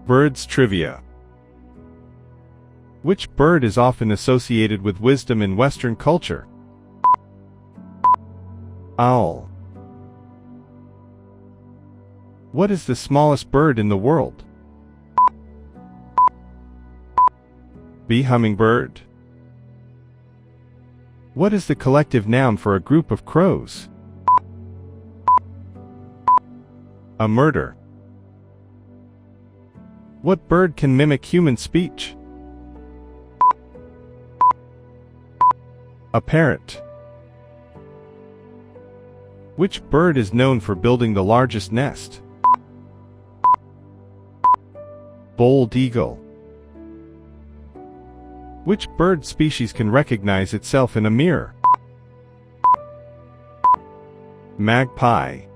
Birds trivia. Which bird is often associated with wisdom in Western culture? Owl. What is the smallest bird in the world? Bee hummingbird. What is the collective noun for a group of crows? A murder. What bird can mimic human speech? A parrot. Which bird is known for building the largest nest? Bald eagle. Which bird species can recognize itself in a mirror? Magpie.